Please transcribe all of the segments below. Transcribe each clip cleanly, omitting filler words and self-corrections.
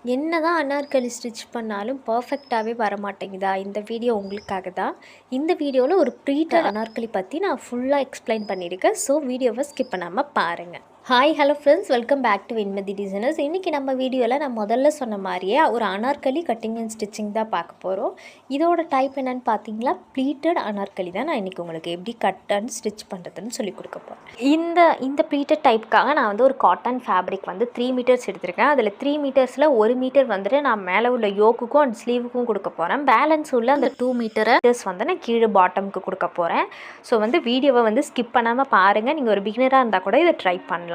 என்னதான் அனார்கலி ஸ்டிச் பண்ணாலும் பர்ஃபெக்டாகவே வர மாட்டேங்குதா? இந்த வீடியோ உங்களுக்காக தான். இந்த வீடியோவில் ஒரு ப்ளீட்டட் அனார்கலி பற்றி நான் ஃபுல்லாக எக்ஸ்பிளைன் பண்ணியிருக்கேன். ஸோ வீடியோவை ஸ்கிப் பண்ணாமல் பாருங்கள். Hi hello friends, welcome back to Venmathi designers. இன்றைக்கி நம்ம வீடியோவில் நான் முதல்ல சொன்ன மாதிரியே ஒரு அனார்கலி கட்டிங் அண்ட் ஸ்டிச்சிங் தான் பார்க்க போகிறோம். இதோட டைப் என்னென்னு பார்த்தீங்களா, ப்ளீட்டட் அனார்கலி தான் நான் இன்றைக்கி உங்களுக்கு எப்படி கட் அண்ட் ஸ்டிச் பண்ணுறதுன்னு சொல்லி கொடுக்க போகிறேன். இந்த ப்ளீட்டட் டைப்புக்காக நான் வந்து ஒரு காட்டன் ஃபேப்ரிக் வந்து 3 மீட்டர்ஸ் எடுத்திருக்கேன். அதில் 3 மீட்டர்ஸில் 1 மீட்டர் வந்துட்டு நான் மேலே உள்ள யோக்குக்கும் அண்ட் ஸ்லீவுக்கும் கொடுக்க போகிறேன். பேலன்ஸ் உள்ள அந்த 2 மீட்டர்ஸ் வந்து நான் கீழே பாட்டமுக்கு கொடுக்க போகிறேன். ஸோ வந்து வீடியோவை வந்து ஸ்கிப் பண்ணாமல் பாருங்கள். நீங்கள் ஒரு பிகினராக இருந்தால் கூட இதை ட்ரை பண்ணலாம்.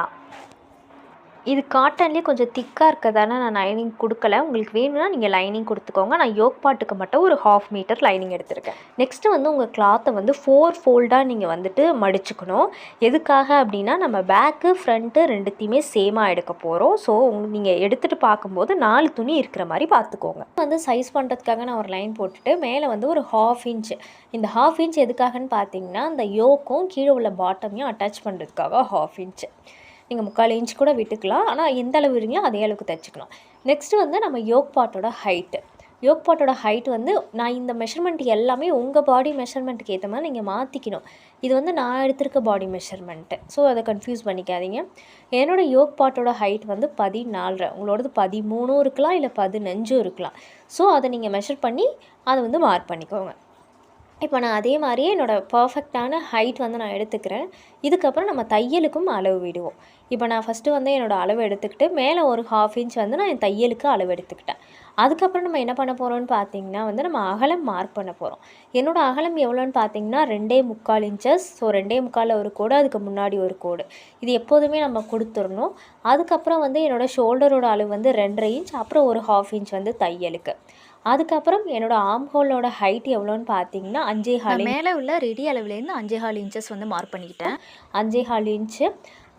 இது காட்டன்லேயே கொஞ்சம் திக்காக இருக்கிறதால நான் லைனிங் கொடுக்கல. உங்களுக்கு வேணும்னா நீங்கள் லைனிங் கொடுத்துக்கோங்க. நான் யோக் பாட்டுக்கு மட்டும் ஒரு 1/2 மீட்டர் லைனிங் எடுத்திருக்கேன். நெக்ஸ்ட்டு வந்து உங்கள் கிளாத்தை வந்து 4 ஃபோல்டாக நீங்கள் வந்துட்டு மடிச்சுக்கணும். எதுக்காக அப்படின்னா நம்ம பேக்கு ஃப்ரண்ட்டு ரெண்டுத்தையுமே சேமாக எடுக்க போகிறோம். ஸோ நீங்கள் எடுத்துகிட்டு பார்க்கும்போது 4 துணி இருக்கிற மாதிரி பார்த்துக்கோங்க. வந்து சைஸ் பண்ணுறதுக்காக நான் ஒரு லைன் போட்டுட்டு மேலே வந்து ஒரு 1/2 இன்ச், இந்த 1/2 இன்ச் எதுக்காகன்னு பார்த்தீங்கன்னா இந்த யோக்கும் கீழே உள்ள பாட்டமையும் அட்டாச் பண்ணுறதுக்காக 1/2 இன்ச். நீங்கள் 3/4 இன்ச் கூட விட்டுக்கலாம். ஆனால் எந்த அளவு விடுங்களோ அதே அளவுக்கு தைச்சிக்கலாம். நெக்ஸ்ட்டு வந்து நம்ம யோக் பாட்டோட ஹைட் வந்து நான் இந்த மெஷர்மெண்ட் எல்லாமே உங்கள் பாடி மெஷர்மெண்ட்டுக்கு ஏற்ற மாதிரி நீங்கள் மாற்றிக்கணும். இது வந்து நான் எடுத்திருக்க பாடி மெஷர்மெண்ட்டு. ஸோ அதை கன்ஃபியூஸ் பண்ணிக்காதீங்க. என்னோடய யோக் பாட்டோட ஹைட் வந்து 14, உங்களோடது 13 இருக்கலாம், இல்லை 15 இருக்கலாம். ஸோ அதை நீங்கள் மெஷர் பண்ணி அதை வந்து மார்க் பண்ணிக்கோங்க. இப்போ நான் அதே மாதிரியே என்னோடய பர்ஃபெக்டான ஹைட் வந்து நான் எடுத்துக்கிறேன். இதுக்கப்புறம் நம்ம தையலுக்கும் அளவு விடுவோம். இப்போ நான் ஃபஸ்ட்டு வந்து என்னோடய அளவு எடுத்துக்கிட்டு மேலே ஒரு 1/2 இன்ச் வந்து நான் என் தையலுக்கு அளவு எடுத்துக்கிட்டேன். அதுக்கப்புறம் நம்ம என்ன பண்ண போகிறோம்னு பார்த்தீங்கன்னா வந்து நம்ம அகலம் மார்க் பண்ண போகிறோம். என்னோடய அகலம் எவ்வளோன்னு பார்த்தீங்கன்னா 2.25 இன்ச்சஸ். ஸோ 2.25 ஒரு கோடு, அதுக்கு முன்னாடி ஒரு கோடு. இது எப்போதுமே நம்ம கொடுத்துடணும். அதுக்கப்புறம் வந்து என்னோடய ஷோல்டரோட அளவு வந்து 2.5 இன்ச், அப்புறம் ஒரு 1/2 இன்ச் வந்து தையலுக்கு. அதுக்கப்புறம் என்னோடய ஆர்ம் ஹோலோட ஹைட் எவ்வளோன்னு பார்த்தீங்கன்னா 5.25. மேலே உள்ள ரெடி அளவுலேருந்து 5.25 இன்ச்சஸ் வந்து மார்க் பண்ணிக்கிட்டேன். 5.25 இன்ச்சு.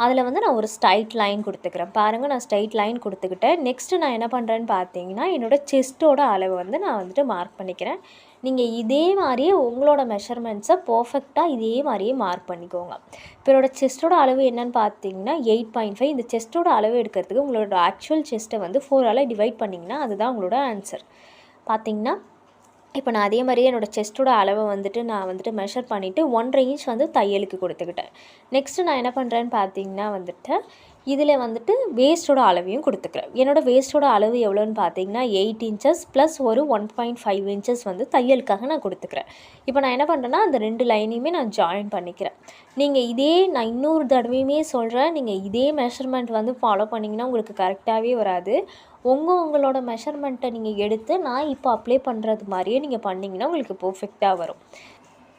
அதில் வந்து நான் ஒரு ஸ்ட்ரைட் லைன் கொடுத்துக்கிறேன். பாருங்கள், நான் ஸ்ட்ரைட் லைன் கொடுத்துக்கிட்டேன். நெக்ஸ்ட்டு நான் என்ன பண்ணுறேன்னு பார்த்தீங்கன்னா என்னோடய செஸ்ட்டோட அளவு வந்து நான் வந்துட்டு மார்க் பண்ணிக்கிறேன். நீங்கள் இதே மாதிரியே உங்களோட மெஷர்மெண்ட்ஸை பர்ஃபெக்டாக இதே மாதிரியே மார்க் பண்ணிக்கோங்க. இப்போ என்னோடய செஸ்ட்டோட அளவு என்னென்னு பார்த்தீங்கன்னா 8.5. இந்த செஸ்ட்டோட அளவு எடுக்கிறதுக்கு உங்களோட ஆக்சுவல் செஸ்ட்டை வந்து 4ஆல் டிவைட் பண்ணிங்கன்னா அதுதான் உங்களோட ஆன்சர். பார்த்தீங்கன்னா இப்போ நான் அதே மாதிரியே என்னோடய செஸ்ட்டோட அளவை வந்துட்டு நான் வந்துட்டு மெஷர் பண்ணிவிட்டு 1.5 இன்ச் வந்து தையலுக்கு கொடுத்துக்கிட்டேன். நெக்ஸ்ட்டு நான் என்ன பண்ணுறேன்னு பார்த்தீங்கன்னா வந்துட்டு இதில் வந்துட்டு வேஸ்ட்டோட அளவையும் கொடுத்துக்கிறேன். என்னோடய வேஸ்ட்டோட அளவு எவ்வளோன்னு பார்த்தீங்கன்னா 8 இன்ச்சஸ் ப்ளஸ் ஒரு 1.5 இன்ச்சஸ் வந்து தையலுக்காக நான் கொடுத்துக்கிறேன். இப்போ நான் என்ன பண்ணுறேன்னா அந்த 2 லைனையுமே நான் ஜாயின் பண்ணிக்கிறேன். நீங்கள் இதே நான் இன்னொரு தடவையுமே சொல்கிறேன், நீங்கள் இதே மெஷர்மெண்ட் வந்து ஃபாலோ பண்ணிங்கன்னா உங்களுக்கு கரெக்டாகவே வராது. உங்களோட மெஷர்மெண்ட்டை நீங்கள் எடுத்து நான் இப்போ அப்ளை பண்ணுறது மாதிரியே நீங்கள் பண்ணிங்கன்னா உங்களுக்கு பர்ஃபெக்டாக வரும்.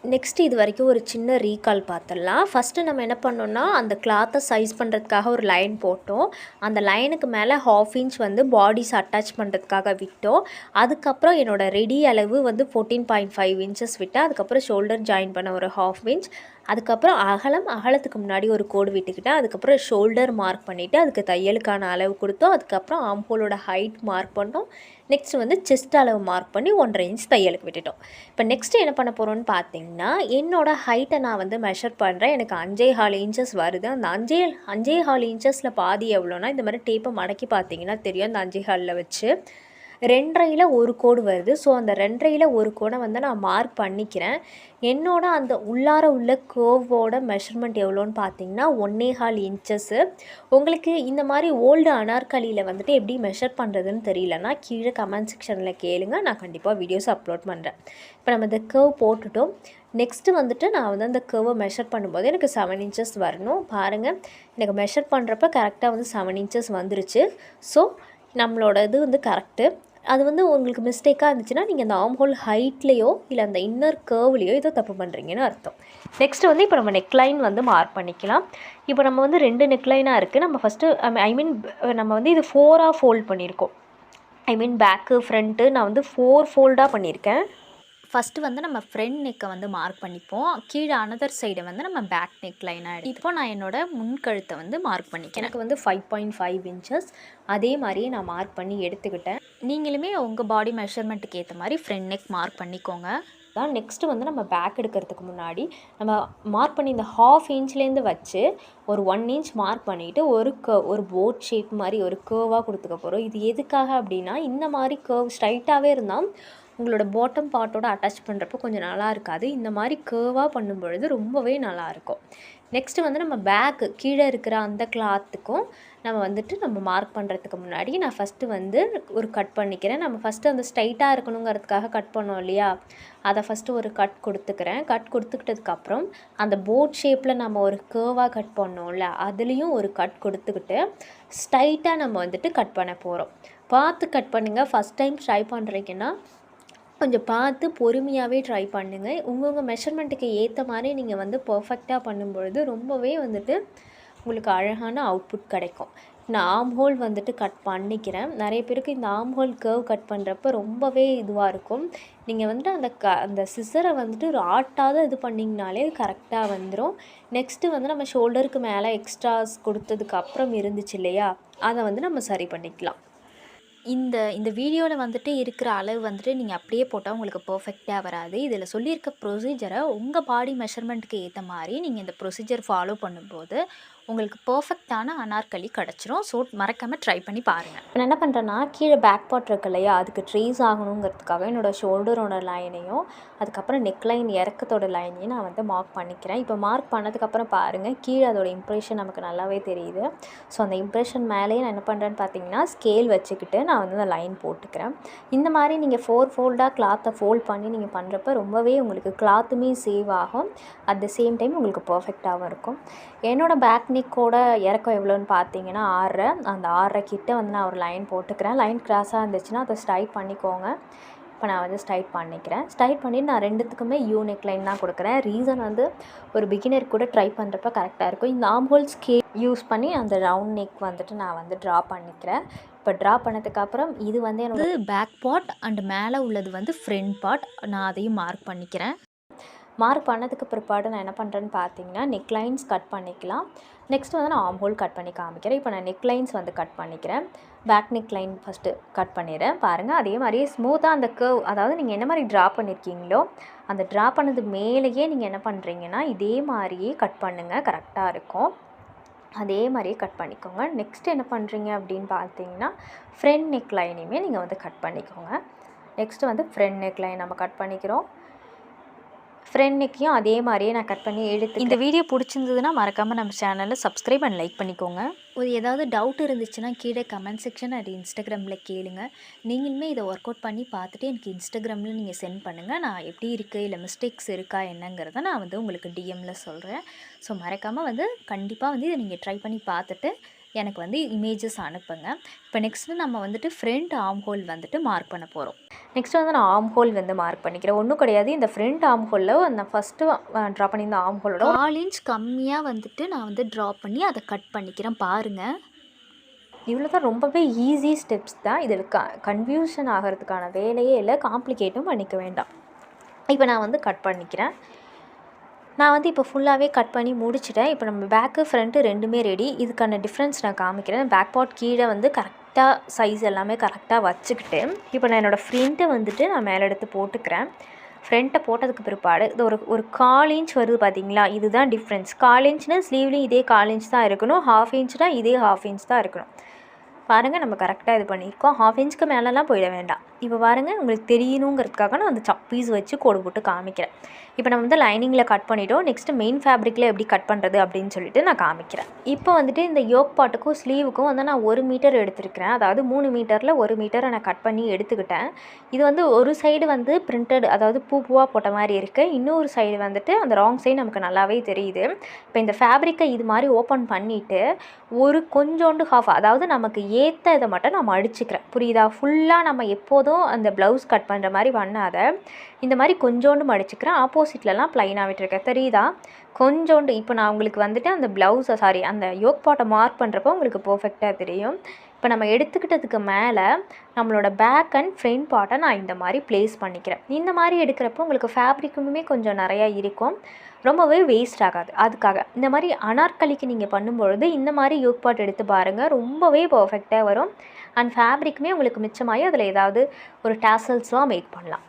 நெக்ஸ்ட் இது வரைக்கும் ஒரு சின்ன ரீகால் பார்த்துடலாம். ஃபஸ்ட்டு நம்ம என்ன பண்ணோன்னா அந்த கிளாத்தை சைஸ் பண்ணுறதுக்காக ஒரு லைன் போட்டோம். அந்த லைனுக்கு மேலே 1/2 இன்ச் வந்து பாடிஸ் அட்டாச் பண்ணுறதுக்காக விட்டோம். அதுக்கப்புறம் என்னோடய ரெடி அளவு வந்து 14.5 இன்ச்சஸ் விட்டேன். அதுக்கப்புறம் ஷோல்டர் ஜாயின் பண்ண ஒரு 1/2 இன்ச். அதுக்கப்புறம் அகலத்துக்கு முன்னாடி ஒரு கோடு விட்டுக்கிட்டேன். அதுக்கப்புறம் ஷோல்டர் மார்க் பண்ணிவிட்டு அதுக்கு தையலுக்கான அளவு கொடுத்தோம். அதுக்கப்புறம் ஆம்ஹோலோட ஹைட் மார்க் பண்ணோம். நெக்ஸ்ட் வந்து செஸ்ட் அளவு மார்க் பண்ணி 1.5 இன்ச் தையலுக்கு விட்டுட்டோம். இப்போ நெக்ஸ்ட்டு என்ன பண்ண போகிறோன்னு பார்த்தீங்கன்னா என்னோடய ஹைட்டை நான் வந்து மெஷர் பண்ணுறேன். எனக்கு 5.25 இன்ச்சஸ் வருது. அந்த 5.25 இன்ச்சஸில் பாதி எவ்வளோனா இந்த மாதிரி டேப்பை மடக்கி பார்த்தீங்கன்னா தெரியும். அந்த 5.25 வச்சு 2.5ல் ஒரு கோடு வருது. ஸோ அந்த 2.5ல் ஒரு கோடை வந்து நான் மார்க் பண்ணிக்கிறேன். என்னோட அந்த உள்ளார உள்ள கர்வோட மெஷர்மெண்ட் எவ்வளோன்னு பார்த்தீங்கன்னா 1.25 இன்ச்சஸ்ஸு. உங்களுக்கு இந்த மாதிரி ஓல்டு அனார்கலியில் வந்துட்டு எப்படி மெஷர் பண்ணுறதுன்னு தெரியலன்னா கீழே கமெண்ட் செக்ஷனில் கேளுங்க, நான் கண்டிப்பாக வீடியோஸ் அப்லோட் பண்ணுறேன். இப்போ நம்ம இந்த கர்வ் போட்டுட்டோம். நெக்ஸ்ட்டு வந்துட்டு நான் வந்து அந்த கர்வை மெஷர் பண்ணும்போது எனக்கு 7 இன்ச்சஸ் வரணும். பாருங்கள், எனக்கு மெஷர் பண்ணுறப்ப கரெக்டாக வந்து 7 இன்ச்சஸ் வந்துருச்சு. ஸோ நம்மளோட இது வந்து கரெக்டு. அது வந்து உங்களுக்கு மிஸ்டேக்காக இருந்துச்சுன்னா நீங்கள் அந்த ஆர்ம் ஹோல் ஹைட்லேயோ இல்லை அந்த இன்னர் கர்வ்லேயோ ஏதோ தப்பு பண்ணுறீங்கன்னு அர்த்தம். நெக்ஸ்ட்டு வந்து இப்போ நம்ம நெக்லைன் வந்து மார்க் பண்ணிக்கலாம். இப்போ நம்ம வந்து 2 நெக்லைனாக இருக்குது. நம்ம ஃபஸ்ட்டு நம்ம வந்து இது 4ஆக ஃபோல்ட் பண்ணியிருக்கோம். பேக்கு ஃப்ரண்ட்டு நான் வந்து 4 ஃபோல்டாக பண்ணியிருக்கேன். ஃபஸ்ட்டு வந்து நம்ம ஃப்ரண்ட் நெக்கை வந்து மார்க் பண்ணிப்போம். கீழே அனதர் சைடை வந்து நம்ம பேக் நெக் லைனாக எடுத்து இப்போ நான் என்னோடய முன்கழுத்தை வந்து மார்க் பண்ணிக்கிறேன். எனக்கு வந்து 5.5 இன்ச்சஸ் அதே மாதிரியே நான் மார்க் பண்ணி எடுத்துக்கிட்டேன். நீங்களுமே உங்கள் பாடி மெஷர்மெண்ட்டுக்கு ஏற்ற மாதிரி ஃப்ரண்ட் நெக் மார்க் பண்ணிக்கோங்க. தான். நெக்ஸ்ட்டு வந்து நம்ம பேக் எடுக்கிறதுக்கு முன்னாடி நம்ம மார்க் பண்ணி இந்த 1/2 இன்ச்லேருந்து வச்சு ஒரு 1 இன்ச் மார்க் பண்ணிவிட்டு ஒரு போட் ஷேப் மாதிரி ஒரு கேர்வாக கொடுத்துக்க போகிறோம். இது எதுக்காக அப்படின்னா, இந்த மாதிரி கேர்வ் ஸ்ட்ரைட்டாகவே இருந்தால் உங்களோட பாட்டம் பார்ட்டோட அட்டாச் பண்ணுறப்போ கொஞ்சம் நல்லா இருக்காது. இந்த மாதிரி கேர்வாக பண்ணும் பொழுது ரொம்பவே நல்லாயிருக்கும். நெக்ஸ்ட்டு வந்து நம்ம பேக்கு கீழே இருக்கிற அந்த கிளாத்துக்கும் நம்ம மார்க் பண்ணுறதுக்கு முன்னாடி நான் ஃபஸ்ட்டு வந்து ஒரு கட் பண்ணிக்கிறேன். நம்ம ஃபஸ்ட்டு அந்த ஸ்ட்ரைட்டாக இருக்கணுங்கிறதுக்காக கட் பண்ணோம் இல்லையா, அதை ஃபஸ்ட்டு ஒரு கட் கொடுத்துக்கிறேன். கட் கொடுத்துக்கிட்டதுக்கப்புறம் அந்த போட் ஷேப்பில் நம்ம ஒரு கேர்வாக கட் பண்ணோம்ல, அதுலேயும் ஒரு கட் கொடுத்துக்கிட்டு ஸ்ட்ரைட்டாக நம்ம வந்துட்டு கட் பண்ண போகிறோம். பார்த்து கட் பண்ணுங்கள். ஃபஸ்ட் டைம் ட்ரை பண்ணுறீங்கன்னா கொஞ்சம் பார்த்து பொறுமையாகவே ட்ரை பண்ணுங்கள். உங்கள் மெஷர்மெண்ட்டுக்கு ஏற்ற மாதிரி நீங்கள் வந்து பர்ஃபெக்டாக பண்ணும்பொழுது ரொம்பவே வந்துட்டு உங்களுக்கு அழகான அவுட்புட் கிடைக்கும். நான் ஆர்ம் ஹோல் வந்துட்டு கட் பண்ணிக்கிறேன். நிறைய பேருக்கு இந்த ஆர்ம் ஹோல் கர்வ் கட் பண்ணுறப்ப ரொம்பவே இதுவாக இருக்கும். நீங்கள் வந்துட்டு அந்த சிசரை வந்துட்டு ஒரு ஆட்டாத இது பண்ணிங்கனாலே கரெக்டாக வந்துடும். நெக்ஸ்ட்டு வந்து நம்ம ஷோல்டருக்கு மேலே எக்ஸ்ட்ராஸ் கொடுத்ததுக்கப்புறம் இருந்துச்சு இல்லையா, அதை வந்து நம்ம சரி பண்ணிக்கலாம். இந்த வீடியோவில் வந்துட்டு இருக்கிற அளவு வந்துட்டு நீங்கள் அப்படியே போட்டால் உங்களுக்கு பர்ஃபெக்டாக வராது. இதில் சொல்லியிருக்க ப்ரொசீஜரை உங்கள் பாடி மெஷர்மெண்ட்டுக்கு ஏற்ற மாதிரி நீங்கள் இந்த ப்ரொசீஜர் ஃபாலோ பண்ணும்போது உங்களுக்கு பர்ஃபெக்டான அனார்கலி கிடச்சிரும். ஸோ மறக்காமல் ட்ரை பண்ணி பாருங்கள். நான் என்ன பண்ணுறேன்னா, கீழே பேக் பார்ட் இருக்கு இல்லையா, அதுக்கு ட்ரேஸ் ஆகணுங்கிறதுக்காக என்னோடய ஷோல்டரோட லைனையும் அதுக்கப்புறம் நெக் லைன் இறக்கத்தோட லைனையும் நான் வந்து மார்க் பண்ணிக்கிறேன். இப்போ மார்க் பண்ணதுக்கப்புறம் பாருங்கள், கீழே அதோட இம்ப்ரெஷன் நமக்கு நல்லாவே தெரியுது. ஸோ அந்த இம்ப்ரெஷன் மேலேயே நான் என்ன பண்ணுறேன்னு பார்த்தீங்கன்னா, ஸ்கேல் வச்சுக்கிட்டு நான் வந்து அந்த லைன் போட்டுக்கிறேன். இந்த மாதிரி நீங்கள் 4 ஃபோல்டாக கிளாத்தை ஃபோல்ட் பண்ணி நீங்கள் பண்ணுறப்ப ரொம்பவே உங்களுக்கு கிளாத்துமே சேவ் ஆகும். அட் த சேம் டைம் உங்களுக்கு பர்ஃபெக்டாகவும் இருக்கும். என்னோடய பேக் நெக்கோட இறக்கம் எவ்வளோன்னு பார்த்தீங்கன்னா 6.5. அந்த 6.5 கிட்ட வந்து நான் ஒரு லைன் போட்டுக்கிறேன். லைன் கிராஸாக இருந்துச்சுன்னா அதை ஸ்ட்ரைட் பண்ணிக்கோங்க. இப்போ நான் வந்து ஸ்ட்ரைட் பண்ணிக்கிறேன். ஸ்ட்ரைட் பண்ணிவிட்டு நான் ரெண்டுத்துக்குமே நெக் லைன் தான் கொடுக்குறேன். ரீசன் வந்து ஒரு பிகினர் கூட ட்ரை பண்ணுறப்ப கரெக்டாக இருக்கும். இந்த ஆர்ம் ஹோல் ஸ்கேல் யூஸ் பண்ணி அந்த ரவுண்ட் நெக் வந்துட்டு நான் வந்து ட்ரா பண்ணிக்கிறேன். இப்போ ட்ரா பண்ணதுக்கப்புறம் இது வந்து என்னோட பேக் பார்ட் அண்ட் மேலே உள்ளது வந்து ஃப்ரண்ட் பார்ட். நான் அதையும் மார்க் பண்ணிக்கிறேன். மார்க் பண்ணதுக்கு பிற்பாடு நான் என்ன பண்ணுறேன்னு பார்த்தீங்கன்னா, நெக் லைன்ஸ் கட் பண்ணிக்கலாம். நெக்ஸ்ட் வந்து நான் ஆர்ம் ஹோல் கட் பண்ணி காமிக்கிறேன். இப்போ நான் நெக் லைன்ஸ் வந்து கட் பண்ணிக்கிறேன். Back neck line first cut பண்ணிடுறேன். பாருங்கள், அதே மாதிரியே ஸ்மூத்தாக அந்த கர்வ், அதாவது நீங்கள் என்ன மாதிரி ட்ரா பண்ணியிருக்கீங்களோ அந்த ட்ரா பண்ணது மேலேயே நீங்கள் என்ன பண்ணுறீங்கன்னா இதே மாதிரியே கட் பண்ணுங்கள். கரெக்டாக இருக்கும். அதே மாதிரியே கட் பண்ணிக்கோங்க. நெக்ஸ்ட் என்ன பண்ணுறீங்க அப்படின்னு பார்த்தீங்கன்னா, ஃப்ரண்ட் நெக் லைனையுமே நீங்கள் வந்து கட் பண்ணிக்கோங்க. நெக்ஸ்ட்டு வந்து ஃப்ரண்ட் நெக் லைன் நம்ம கட் பண்ணிக்கிறோம். ஃப்ரண்ட் நெக்கையும் அதே மாதிரியே நான் கட் பண்ணி எடுத்து. இந்த வீடியோ பிடிச்சிருந்ததுன்னா மறக்காமல் நம்ம சேனலில் சப்ஸ்கிரைப் அண்ட் லைக் பண்ணிக்கோங்க. ஏதாவது டவுட் இருந்துச்சுன்னா கீழே கமெண்ட் செக்ஷன் அது இன்ஸ்டாகிராமில் கேளுங்க. நீங்களுமே இதை ஒர்க் அவுட் பண்ணி பார்த்துட்டு எனக்கு இன்ஸ்டாகிராமில் நீங்கள் சென்ட் பண்ணுங்கள். நான் எப்படி இருக்குது, இல்லை மிஸ்டேக்ஸ் இருக்கா என்னங்கிறத நான் வந்து உங்களுக்கு டிஎம்மில் சொல்கிறேன். ஸோ மறக்காமல் வந்து கண்டிப்பாக வந்து இதை நீங்கள் ட்ரை பண்ணி பார்த்துட்டு எனக்கு வந்து இமேஜஸ் அனுப்புங்க. இப்போ நெக்ஸ்ட்டு நம்ம வந்துட்டு ஃப்ரண்ட் ஆர்ம் ஹோல் வந்துட்டு மார்க் பண்ண போகிறோம். நெக்ஸ்ட்டு வந்து நான் ஆர்ம் ஹோல் வந்து மார்க் பண்ணிக்கிறேன். ஒன்றும் கிடையாது, இந்த ஃப்ரண்ட் ஆர்ம் ஹோலில் நான் ஃபஸ்ட்டு ட்ரா பண்ணி இந்த ஆர்ம் ஹோலோட 4 இன்ச் கம்மியாக வந்துட்டு நான் வந்து ட்ரா பண்ணி அதை கட் பண்ணிக்கிறேன். பாருங்கள், இவ்வளோ தான். ரொம்பவே ஈஸி ஸ்டெப்ஸ் தான். இதில் கன்ஃபியூஷன் ஆகிறதுக்கான வேலையே இல்லை. காம்ப்ளிகேட்டும் பண்ணிக்க வேண்டாம். இப்போ நான் வந்து கட் பண்ணிக்கிறேன். நான் வந்து இப்போ ஃபுல்லாகவே கட் பண்ணி முடிச்சிட்டேன். இப்போ நம்ம பேக்கு ஃப்ரண்ட்டு ரெண்டுமே ரெடி. இதுக்கான டிஃப்ரென்ஸ் நான் காமிக்கிறேன். பேக் பார்ட் கீழே வந்து கரெக்டாக சைஸ் எல்லாமே கரெக்டாக வச்சுக்கிட்டு இப்போ நான் என்னோடய ஃப்ரண்ட்டை வந்துட்டு நான் மேலே எடுத்து போட்டுக்கிறேன். ஃப்ரண்ட்டை போட்டதுக்கு பிற்பாடு இது ஒரு 1/4 இன்ச் வருது பார்த்தீங்களா, இதுதான் டிஃப்ரென்ஸ். 1/4 இன்ச்னா ஸ்லீவ்லேயும் இதே 1/4 இன்ச் தான் இருக்கணும். 1/2 இன்ச்னா இதே 1/2 இன்ச் தான் இருக்கணும். பாருங்கள், நம்ம கரெக்டாக இது பண்ணியிருக்கோம். 1/2 இன்ச்சுக்கு மேலெலாம் போயிட வேண்டாம். இப்போ பாருங்கள், உங்களுக்கு தெரியணுங்கிறதுக்காக நான் அந்த சப்பீஸ் வச்சு கோடு போட்டு காமிக்கிறேன். இப்போ நம்ம வந்து லைனிங்கில் கட் பண்ணிவிட்டோம். நெக்ஸ்ட்டு மெயின் ஃபேப்ரிக்கில் எப்படி கட் பண்ணுறது அப்படின்னு சொல்லிட்டு நான் காமிக்கிறேன். இப்போ வந்துட்டு இந்த யோக் பாட்டுக்கும் ஸ்லீவுக்கும் வந்து நான் 1 மீட்டர் எடுத்துருக்கிறேன். அதாவது 3 மீட்டரில் 1 மீட்டரை நான் கட் பண்ணி எடுத்துக்கிட்டேன். இது வந்து ஒரு சைடு வந்து பிரிண்டட், அதாவது பூவாக போட்ட மாதிரி இருக்குது. இன்னொரு சைடு வந்துட்டு அந்த ராங் சைடு நமக்கு நல்லாவே தெரியுது. இப்போ இந்த ஃபேப்ரிக்கை இது மாதிரி ஓப்பன் பண்ணிவிட்டு ஒரு கொஞ்சோண்டு ஹாஃப், அதாவது நமக்கு ஏற்ற இதை மட்டும் நான் அடிச்சுக்கிறேன். புரியுதா? ஃபுல்லாக நம்ம எப்போதும் அந்த ப்ளவுஸ் கட் பண்ணுற மாதிரி பண்ணாத, இந்த மாதிரி கொஞ்சோண்டு மடிச்சுக்கிறேன். ஆப்போசிட்லலாம் ப்ளைனாக விட்டுருக்கேன். தெரியுதா? கொஞ்சோண்டு. இப்போ நான் உங்களுக்கு வந்துட்டு அந்த ப்ளவுஸை அந்த யோக் பாட்டை மார்க் பண்ணுறப்போ உங்களுக்கு பர்ஃபெக்டாக தெரியும். இப்போ நம்ம எடுத்துக்கிட்டதுக்கு மேலே நம்மளோட பேக் அண்ட் ஃப்ரண்ட் பார்ட்டை நான் இந்த மாதிரி ப்ளேஸ் பண்ணிக்கிறேன். இந்த மாதிரி எடுக்கிறப்போ உங்களுக்கு ஃபேப்ரிக்குமே கொஞ்சம் நிறையா இருக்கும், ரொம்பவே வேஸ்ட் ஆகாது. அதுக்காக இந்த மாதிரி அனார்கலிக்கு நீங்கள் பண்ணும்பொழுது இந்த மாதிரி யோக் பாட் எடுத்து பாருங்கள், ரொம்பவே பர்ஃபெக்டாக வரும். அண்ட் ஃபேப்ரிக்குமே உங்களுக்கு மிச்சமாகி அதில் ஏதாவது ஒரு டாசல்ஸ்லாம் மேக் பண்ணலாம்.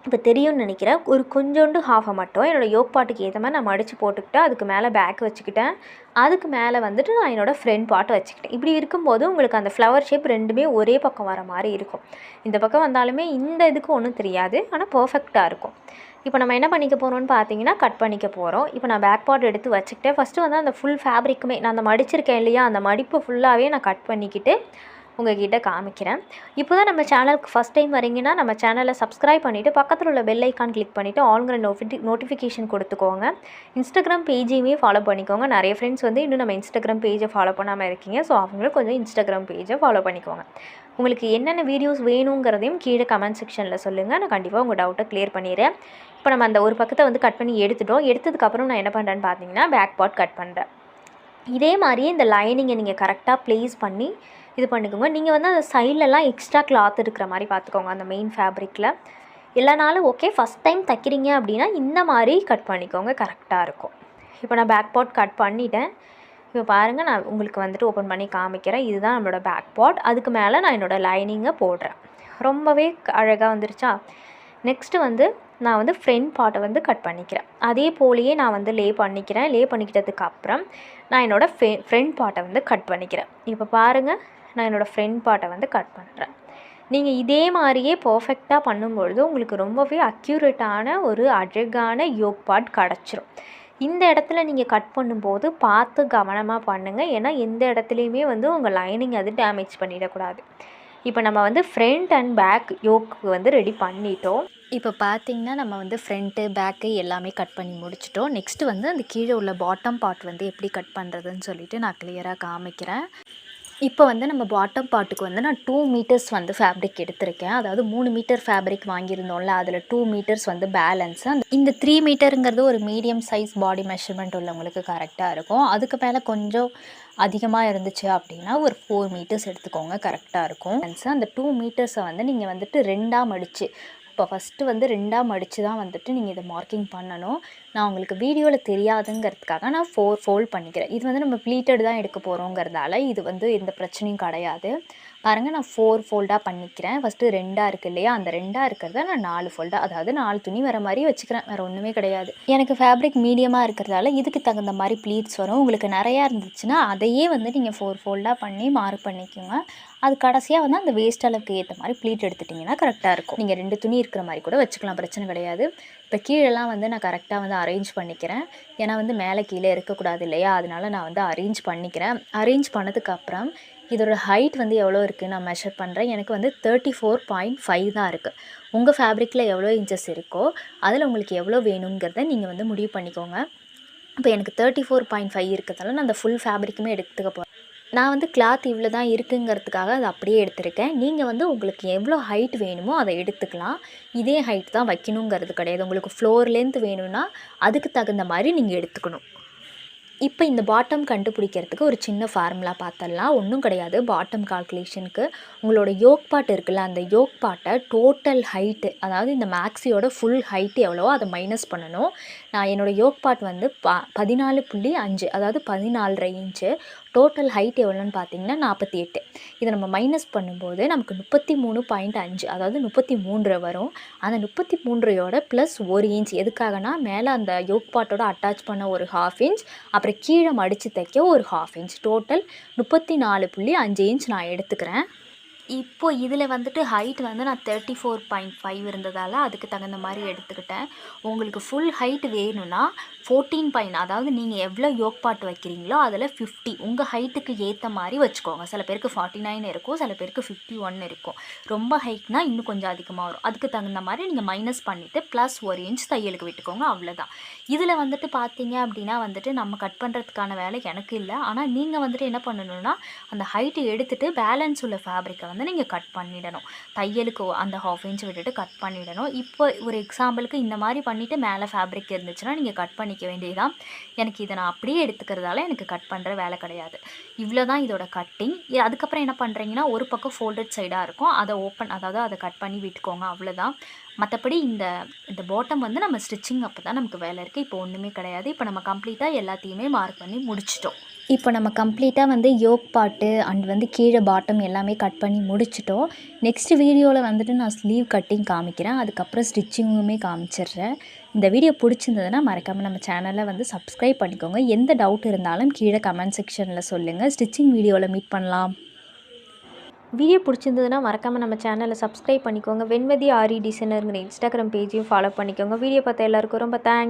இப்போ தெரியும்னு நினைக்கிறேன். ஒரு கொஞ்சோண்டு ஹாஃபை மட்டும் என்னோடய யோக் பாட்டுக்கு ஏற்ற மாதிரி நான் மடித்து போட்டுக்கிட்டேன். அதுக்கு மேலே பேக் வச்சுக்கிட்டேன். அதுக்கு மேலே வந்துட்டு நான் என்னோடய ஃப்ரண்ட் பார்ட் வச்சுக்கிட்டேன். இப்படி இருக்கும்போது உங்களுக்கு அந்த ஃப்ளவர் ஷேப் ரெண்டுமே ஒரே பக்கம் வர மாதிரி இருக்கும். இந்த பக்கம் வந்தாலுமே இந்த இதுக்கு ஒன்றும் தெரியாது, ஆனால் பர்ஃபெக்டாக இருக்கும். இப்போ நம்ம என்ன பண்ணிக்க போகிறோம்னு பார்த்தீங்கன்னா கட் பண்ணிக்க போகிறோம். இப்போ நான் பேக் பார்ட் எடுத்து வச்சுக்கிட்டேன். ஃபஸ்ட்டு வந்து அந்த ஃபுல் ஃபேப்ரிக்குமே நான் அந்த மடிச்சிருக்கேன் இல்லையா, அந்த மடிப்பு ஃபுல்லாகவே நான் கட் பண்ணிக்கிட்டு உங்கள்கிட்ட காமிக்கிறேன். இப்போ தான் நம்ம சேனலுக்கு ஃபஸ்ட் டைம் வரீங்கன்னா நம்ம சேனலை சப்ஸ்கிரைப் பண்ணிவிட்டு பக்கத்தில் உள்ள பெல் ஐக்கான் கிளிக் பண்ணிவிட்டு ஆல்ங்கிற நோட்டிஃபிகேஷன் கொடுத்துக்கோங்க. இன்ஸ்டாகிராம் பேஜையுமே ஃபாலோ பண்ணிக்கோங்க. நிறைய ஃப்ரெண்ட்ஸ் வந்து இன்னும் நம்ம இன்ஸ்டாகிராம் பேஜை ஃபாலோ பண்ணாமல் இருக்கீங்க. ஸோ அவங்களும் கொஞ்சம் இன்ஸ்டாகிராம் பேஜை ஃபாலோ பண்ணிக்கோங்க. உங்களுக்கு என்னென்ன வீடியோஸ் வேணுங்கிறதையும் கீழே கமெண்ட் செக்ஷனில் சொல்லுங்கள். நான் கண்டிப்பாக உங்கள் டவுட்டை கிளியர் பண்ணிடுறேன். இப்போ நம்ம அந்த ஒரு பக்கத்தை வந்து கட் பண்ணி எடுத்துட்டோம். எடுத்ததுக்கப்புறம் நான் என்ன பண்ணுறேன்னு பார்த்தீங்கன்னா பேக் பார்ட் கட் பண்ணுறேன். இதே மாதிரியே இந்த லைனிங்கை நீங்கள் கரெக்டாக ப்ளேஸ் பண்ணி இது பண்ணிக்கோங்க. நீங்கள் வந்து அந்த சைட்லலாம் எக்ஸ்ட்ரா கிளாத் இருக்கிற மாதிரி பார்த்துக்கோங்க. அந்த மெயின் ஃபேப்ரிக்கில் இல்லைனாலும் ஓகே. ஃபஸ்ட் டைம் தைக்கிறீங்க அப்படின்னா இந்த மாதிரி கட் பண்ணிக்கோங்க, கரெக்டாக இருக்கும். இப்போ நான் பேக் பார்ட் கட் பண்ணிட்டேன். இப்போ பாருங்கள், நான் உங்களுக்கு வந்துட்டு ஓப்பன் பண்ணி காமிக்கிறேன். இதுதான் நம்மளோட பேக் பார்ட். அதுக்கு மேலே நான் என்னோடய லைனிங்கை போடுறேன். ரொம்பவே அழகாக வந்துருச்சா. நெக்ஸ்ட்டு வந்து நான் வந்து ஃப்ரண்ட் பார்ட்டை வந்து கட் பண்ணிக்கிறேன். அதே போலேயே நான் வந்து லே பண்ணிக்கிறேன். லே பண்ணிக்கிட்டதுக்கு அப்புறம் நான் என்னோடய ஃப்ரண்ட் பார்ட்டை வந்து கட் பண்ணிக்கிறேன். இப்போ பாருங்கள், நான் என்னோடய ஃப்ரண்ட் பார்ட்டை வந்து கட் பண்ணுறேன். நீங்கள் இதே மாதிரியே பர்ஃபெக்டாக பண்ணும்பொழுது உங்களுக்கு ரொம்பவே அக்யூரேட்டான ஒரு அழகான யோக் பார்ட் கிடச்சிரும். இந்த இடத்துல நீங்கள் கட் பண்ணும்போது பார்த்து கவனமாக பண்ணுங்கள். ஏன்னா எந்த இடத்துலையுமே வந்து உங்கள் லைனிங் அது டேமேஜ் பண்ணிடக்கூடாது. இப்போ நம்ம வந்து ஃப்ரண்ட் அண்ட் பேக் யோக்கு வந்து ரெடி பண்ணிட்டோம். இப்போ பார்த்திங்கன்னா நம்ம வந்து ஃப்ரண்ட்டு பேக்கு எல்லாமே கட் பண்ணி முடிச்சிட்டோம். நெக்ஸ்ட்டு வந்து அந்த கீழே உள்ள பாட்டம் பார்ட் வந்து எப்படி கட் பண்ணுறதுன்னு சொல்லிவிட்டு நான் கிளியராக காமிக்கிறேன். இப்போ வந்து நம்ம பாட்டம் பார்ட்டுக்கு வந்து நான் 2 மீட்டர்ஸ் வந்து ஃபேப்ரிக் எடுத்திருக்கேன். அதாவது 3 மீட்டர் ஃபேப்ரிக் வாங்கியிருந்தோம்ல, அதில் 2 மீட்டர்ஸ் வந்து பேலன்ஸு. இந்த 3 மீட்டருங்கிறது ஒரு மீடியம் சைஸ் பாடி மெஷர்மெண்ட் உள்ளவங்களுக்கு கரெக்டாக இருக்கும். அதுக்கு மேலே கொஞ்சம் அதிகமாக இருந்துச்சு அப்படின்னா ஒரு 4 மீட்டர்ஸ் எடுத்துக்கோங்க, கரெக்டாக இருக்கும். அந்த 2 மீட்டர்ஸை வந்து நீங்கள் வந்துட்டு 2ஆக மடித்து, இப்போ ஃபஸ்ட்டு வந்து 2ஆக மடித்து தான் வந்துட்டு நீங்கள் இதை மார்க்கிங் பண்ணணும். நான் உங்களுக்கு வீடியோவில் தெரியாதுங்கிறதுக்காக நான் 4 ஃபோல்ட் பண்ணிக்கிறேன். இது வந்து நம்ம ப்ளீட்டட் தான் எடுக்க போகிறோங்கிறதால இது வந்து எந்த பிரச்சனையும் கிடையாது. பாருங்கள், நான் 4 ஃபோல்டாக பண்ணிக்கிறேன். ஃபஸ்ட்டு 2ஆக இருக்குது இல்லையா, அந்த 2ஆக இருக்கிறத நான் 4 ஃபோல்டாக, அதாவது 4 துணி வர மாதிரி வச்சுக்கிறேன். வேறு ஒன்றுமே கிடையாது. எனக்கு ஃபேப்ரிக் மீடியமாக இருக்கிறதால இதுக்கு தகுந்த மாதிரி ப்ளீட்ஸ் வரும். உங்களுக்கு நிறையா இருந்துச்சுன்னா அதையே வந்து நீங்கள் 4 ஃபோல்டாக பண்ணி மார்க் பண்ணிக்கோங்க. அது கடைசியாக வந்து அந்த வேஸ்ட் அளவுக்கு ஏற்ற மாதிரி ப்ளீட் எடுத்துட்டிங்கன்னா கரெக்டாக இருக்கும். நீங்கள் 2 துணி இருக்கிற மாதிரி கூட வச்சுக்கலாம், பிரச்சனை கிடையாது. இப்போ கீழெல்லாம் வந்து நான் கரெக்டாக வந்து அரேஞ்ச் பண்ணிக்கிறேன். ஏன்னா வந்து மேலே கீழே இருக்கக்கூடாது இல்லையா, அதனால நான் வந்து அரேஞ்ச் பண்ணிக்கிறேன். அரேஞ்ச் பண்ணதுக்கப்புறம் இதோட ஹைட் வந்து எவ்வளோ இருக்குது நான் மெஷர் பண்ணுறேன். எனக்கு வந்து 34.5 தான் இருக்குது. உங்கள் ஃபேப்ரிக்கில் எவ்வளோ இன்ச்சஸ் இருக்கோ அதில் உங்களுக்கு எவ்வளோ வேணுங்கிறத நீங்கள் வந்து முடிவு பண்ணிக்கோங்க. இப்போ எனக்கு 34.5 இருக்கிறதால நான் அந்த ஃபுல் ஃபேப்ரிக்குமே எடுத்துக்க போகிறேன். நான் வந்து கிளாத் இவ்வளோ தான் இருக்குங்கிறதுக்காக அதை அப்படியே எடுத்திருக்கேன். நீங்கள் வந்து உங்களுக்கு எவ்வளோ ஹைட் வேணுமோ அதை எடுத்துக்கலாம். இதே ஹைட் தான் வைக்கணுங்கிறது கிடையாது. உங்களுக்கு ஃப்ளோர் லென்த் வேணும்னா அதுக்கு தகுந்த மாதிரி நீங்கள் எடுத்துக்கணும். இப்போ இந்த பாட்டம் கண்டுபிடிக்கிறதுக்கு ஒரு சின்ன ஃபார்முலா பார்த்துடலாம். ஒன்றும் கிடையாது. பாட்டம் கால்குலேஷனுக்கு உங்களோட யோக் பார்ட் இருக்குல்ல, அந்த யோக் பார்ட்டை டோட்டல் ஹைட்டு, அதாவது இந்த மேக்ஸியோட ஃபுல் ஹைட்டு எவ்வளவோ அதை மைனஸ் பண்ணணும். நான் என்னோடய யோக் பார்ட் வந்து 14.5, அதாவது 14.5 இன்ச்சு. டோட்டல் ஹைட் எவ்வளோன்னு பார்த்தீங்கன்னா 48. இதை நம்ம மைனஸ் பண்ணும்போது நமக்கு 33.5, அதாவது 33 வரும். அந்த 33யோட ப்ளஸ் 1 இன்ச் எதுக்காகனா, மேலே அந்த யோக் பார்ட்டோட அட்டாச் பண்ண ஒரு 1/2 இன்ச், அப்புறம் கீழே மடித்து தைக்க ஒரு 1/2 இன்ச், டோட்டல் 34.5 இன்ச் நான் எடுத்துக்கிறேன். இப்போது இதில் வந்துட்டு ஹைட் வந்து நான் 34.5 இருந்ததால் அதுக்கு தகுந்த மாதிரி எடுத்துக்கிட்டேன். உங்களுக்கு ஃபுல் ஹைட் வேணும்னா 14. அதாவது நீங்கள் எவ்வளோ யோக் பார்ட் வைக்கிறீங்களோ அதில் 50 உங்கள் ஹைட்டுக்கு ஏற்ற மாதிரி வச்சுக்கோங்க. சில பேருக்கு 49 இருக்கும், சில பேருக்கு 51 இருக்கும். ரொம்ப ஹைட்னால் இன்னும் கொஞ்சம் அதிகமாக வரும். அதுக்கு தகுந்த மாதிரி நீங்கள் மைனஸ் பண்ணிவிட்டு ப்ளஸ் 1 இன்ச் தையலுக்கு விட்டுக்கோங்க, அவ்வளோதான். இதில் வந்துட்டு பார்த்தீங்க அப்படின்னா வந்துட்டு நம்ம கட் பண்ணுறதுக்கான வேலை எனக்கு இல்லை. ஆனால் நீங்கள் வந்துட்டு என்ன பண்ணணும்னா அந்த ஹைட்டு எடுத்துகிட்டு பேலன்ஸ் உள்ள ஃபேப்ரிக்கை வந்து நீங்கள் கட் பண்ணிடணும். தையலுக்கு அந்த 1/2 இன்ச் விட்டுட்டு கட் பண்ணிடணும். இப்போ ஒரு எக்ஸாம்பிளுக்கு இந்த மாதிரி பண்ணிவிட்டு மேலே ஃபேப்ரிக் இருந்துச்சுன்னா நீங்கள் கட் பண்ணிக்க வேண்டியதுதான். எனக்கு இதை நான் அப்படியே எடுத்துக்கிறதால எனக்கு கட் பண்ணுற வேலை கிடையாது. இவ்வளோ தான் இதோட கட்டிங். அதுக்கப்புறம் என்ன பண்ணுறீங்கன்னா ஒரு பக்கம் ஃபோல்டட் சைடாக இருக்கும், அதை ஓப்பன், அதாவது அதை கட் பண்ணி விட்டுக்கோங்க, அவ்வளோதான். மற்றபடி இந்த பாட்டம் வந்து நம்ம ஸ்டிச்சிங் அப்போ தான் நமக்கு வேலை இருக்குது. இப்போ ஒன்றுமே கிடையாது. இப்போ நம்ம கம்ப்ளீட்டாக எல்லாத்தையுமே மார்க் பண்ணி முடிச்சிட்டோம். இப்போ நம்ம கம்ப்ளீட்டாக வந்து யோக் பாட்டு அண்ட் வந்து கீழே பாட்டம் எல்லாமே கட் பண்ணி முடிச்சிட்டோம். நெக்ஸ்ட் வீடியோவில் வந்துட்டு நான் ஸ்லீவ் கட்டிங் காமிக்கிறேன். அதுக்கப்புறம் ஸ்டிச்சிங்குமே காமிச்சிடுறேன். இந்த வீடியோ பிடிச்சிருந்ததுன்னா மறக்காமல் நம்ம சேனலை வந்து சப்ஸ்கிரைப் பண்ணிக்கோங்க. எந்த டவுட் இருந்தாலும் கீழே கமெண்ட் செக்ஷனில் சொல்லுங்கள். ஸ்டிச்சிங் வீடியோவில் மீட் பண்ணலாம். வீடியோ பிடிச்சிருந்ததுன்னா மறக்காமல் நம்ம சேனலை சப்ஸ்கிரைப் பண்ணிக்கோங்க. வெண்மதி ஆரி டிசைனருங்கிற இன்ஸ்டாகிராம் பேஜையும் ஃபாலோ பண்ணிக்கோங்க. வீடியோ பார்த்த எல்லாருக்கும் ரொம்ப தேங்க்ஸ்.